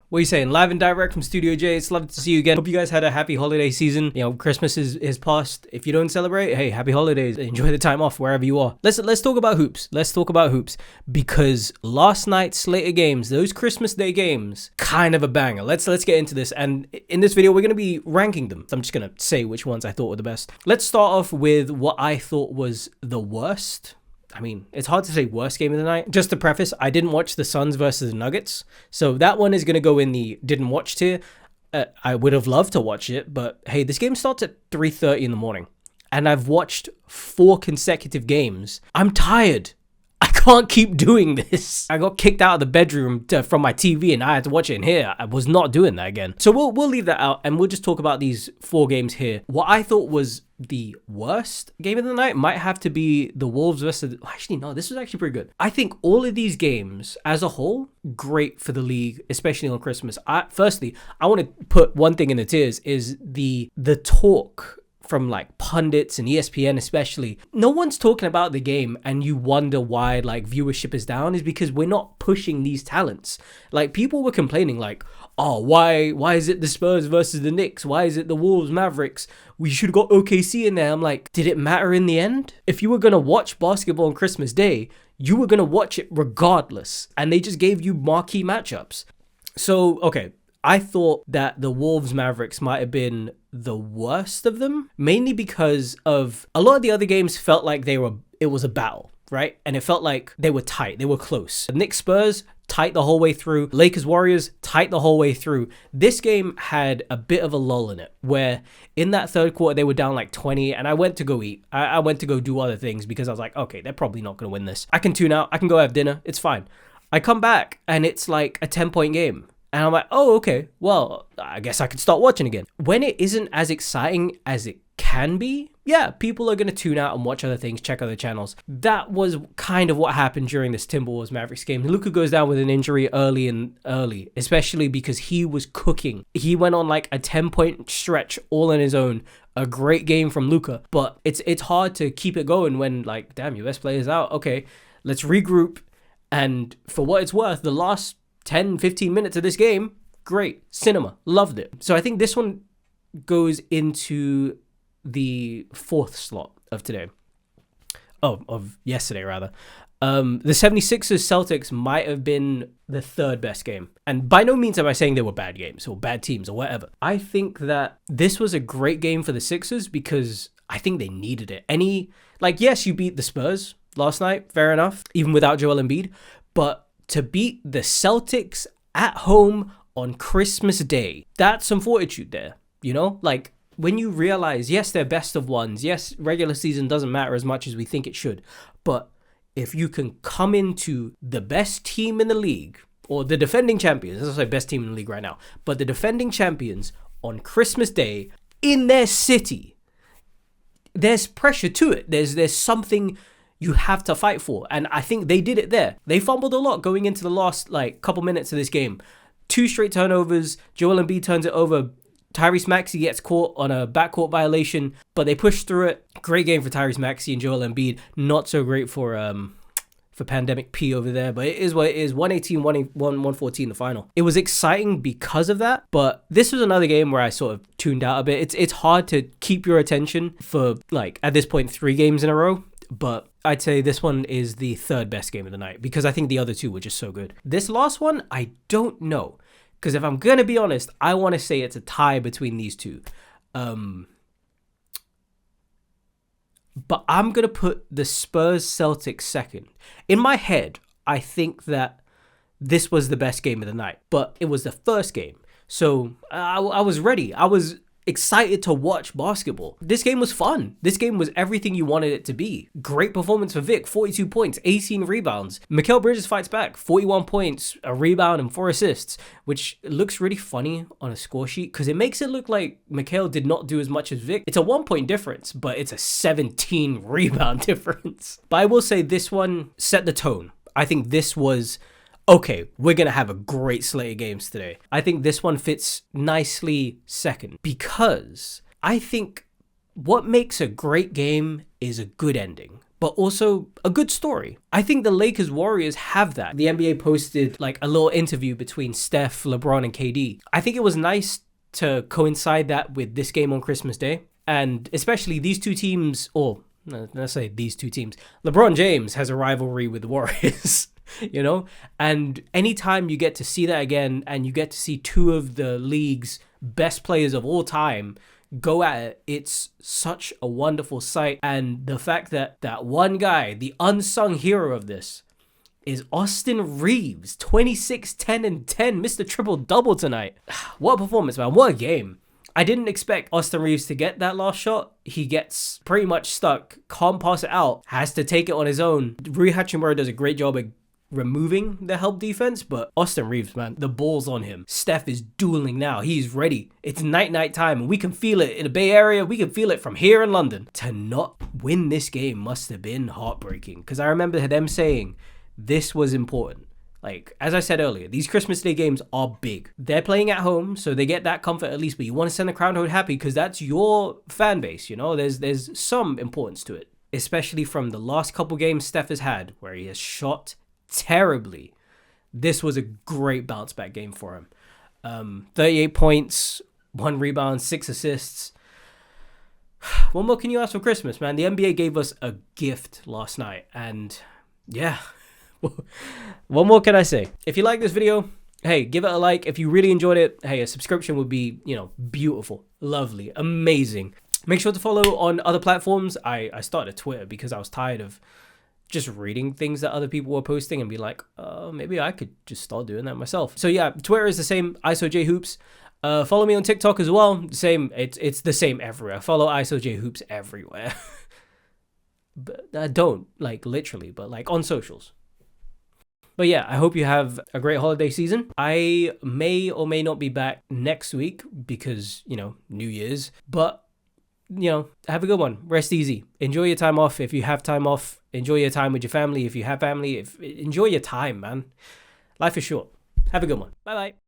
What are you saying? Live and direct from Studio J. It's lovely to see you again. Hope you guys had a happy holiday season. You know, Christmas is past. If you don't celebrate, hey, happy holidays. Enjoy the time off wherever you are. Let's talk about hoops. Let's talk about hoops because last night's slate of games, those Christmas Day games, kind of a banger. Let's get into this. And in this video, we're gonna be ranking them. I'm just gonna say which ones I thought were the best. Let's start off with what I thought was the worst. I mean, it's hard to say worst game of the night. Just to preface, I didn't watch the Suns versus the Nuggets. So that one is going to go in the didn't watch tier. I would have loved to watch it, but hey, this game starts at 3:30 in the morning. And I've watched 4 consecutive games. I'm tired. I can't keep doing this. I got kicked out of the bedroom from my TV and I had to watch it in here. I was not doing that again. So we'll leave that out and we'll just talk about these 4 games here. What I thought was the worst game of the night might have to be the Wolves versus... Actually, no, this was actually pretty good. I think all of these games as a whole, great for the league, especially on Christmas. Firstly, I want to put one thing in the tiers is the talk from like pundits and ESPN especially. No one's talking about the game and you wonder why like viewership is down is because we're not pushing these talents. Like people were complaining like, oh, why is it the Spurs versus the Knicks? Why is it the Wolves Mavericks? We should have got OKC in there. I'm like, did it matter in the end? If you were going to watch basketball on Christmas Day, you were going to watch it regardless. And they just gave you marquee matchups. So, okay. I thought that the Wolves Mavericks might have been the worst of them, mainly because of a lot of the other games felt like it was a battle, right? And it felt like they were tight, they were close. Knicks Spurs, tight the whole way through. Lakers Warriors, tight the whole way through. This game had a bit of a lull in it, where in that third quarter they were down like 20, and I went to go eat. I went to go do other things because I was like, okay, they're probably not going to win this. I can tune out, I can go have dinner, it's fine. I come back and it's like a 10-point game. And I'm like, oh, okay, well, I guess I could start watching again. When it isn't as exciting as it can be, yeah, people are going to tune out and watch other things, check other channels. That was kind of what happened during this Timberwolves Mavericks game. Luka goes down with an injury early, especially because he was cooking. He went on like a 10-point stretch all on his own. A great game from Luka, but it's hard to keep it going when like, damn, your best player's out. Okay, let's regroup. And for what it's worth, the last 10, 15 minutes of this game, great. Cinema. Loved it. So I think this one goes into the 4th slot of today. Oh, of yesterday, rather. The 76ers Celtics might have been the 3rd best game. And by no means am I saying they were bad games or bad teams or whatever. I think that this was a great game for the Sixers because I think they needed it. Yes, you beat the Spurs last night, fair enough, even without Joel Embiid, but to beat the Celtics at home on Christmas Day, that's some fortitude there, you know? Like, when you realize, yes, they're best of ones, yes, regular season doesn't matter as much as we think it should, but if you can come into the best team in the league, or the defending champions, let's say best team in the league right now, but the defending champions on Christmas Day in their city, there's pressure to it. There's something you have to fight for. And I think they did it there. They fumbled a lot going into the last couple minutes of this game. 2 straight turnovers. Joel Embiid turns it over. Tyrese Maxey gets caught on a backcourt violation, but they push through it. Great game for Tyrese Maxey and Joel Embiid. Not so great for Pandemic P over there, but it is what it is. 114 the final. It was exciting because of that, but this was another game where I sort of tuned out a bit. It's hard to keep your attention for at this point 3 games in a row. But I'd say this one is the 3rd best game of the night because I think the other 2 were just so good. This last one, I don't know. Because if I'm going to be honest, I want to say it's a tie between these 2. But I'm going to put the Spurs Celtics second. In my head, I think that this was the best game of the night. But it was the first game. So I was ready. I was excited to watch basketball. This game was fun. This game was everything you wanted it to be. Great performance for Vic, 42 points, 18 rebounds. Mikal Bridges fights back, 41 points, a rebound and 4 assists, which looks really funny on a score sheet because it makes it look like Mikal did not do as much as Vic. It's a 1-point difference, but it's a 17 rebound difference. But I will say this one set the tone. I think this was, okay, we're going to have a great slate of games today. I think this one fits nicely second because I think what makes a great game is a good ending. but also a good story. I think the Lakers Warriors have that. The NBA posted like a little interview between Steph, LeBron, and KD. I think it was nice to coincide that with this game on Christmas Day. And especially these two teams, or let's say these two teams, LeBron James has a rivalry with the Warriors, you know? And anytime you get to see that again and you get to see two of the league's best players of all time go at it, it's such a wonderful sight. And the fact that that one guy, the unsung hero of this, is Austin Reeves, 26, 10, and 10, Mr. Triple-Double tonight. What a performance, man. What a game. I didn't expect Austin Reeves to get that last shot. He gets pretty much stuck, can't pass it out, has to take it on his own. Rui Hachimura does a great job of removing the help defense, but Austin Reeves, man, the ball's on him. Steph is dueling now. He's ready. It's night time, and we can feel it in the Bay Area. We can feel it from here in London. To not win this game must have been heartbreaking, because I remember them saying this was important. Like, as I said earlier, these Christmas Day games are big. They're playing at home, so they get that comfort at least, but you want to send the crowd home happy because that's your fan base, you know? There's some importance to it, especially from the last couple games Steph has had where he has shot terribly. This was a great bounce back game for him. 38 points, 1 rebound, 6 assists. What more can you ask for Christmas, man? The NBA gave us a gift last night, and yeah. What more can I say? If you like this video, hey, give it a like. If you really enjoyed it, hey, a subscription would be, you know, beautiful, lovely, amazing. Make sure to follow on other platforms. I started Twitter because I was tired of just reading things that other people were posting and be like, maybe I could just start doing that myself. So yeah, Twitter is the same, ISOJHoops. Follow me on TikTok as well. Same, it's the same everywhere. Follow ISOJHoops everywhere. But don't, like, literally, but like on socials. But yeah, I hope you have a great holiday season. I may or may not be back next week because, you know, New Year's. But, you know, have a good one. Rest easy. Enjoy your time off. If you have time off, enjoy your time with your family. If you have family, enjoy your time, man. Life is short. Have a good one. Bye-bye.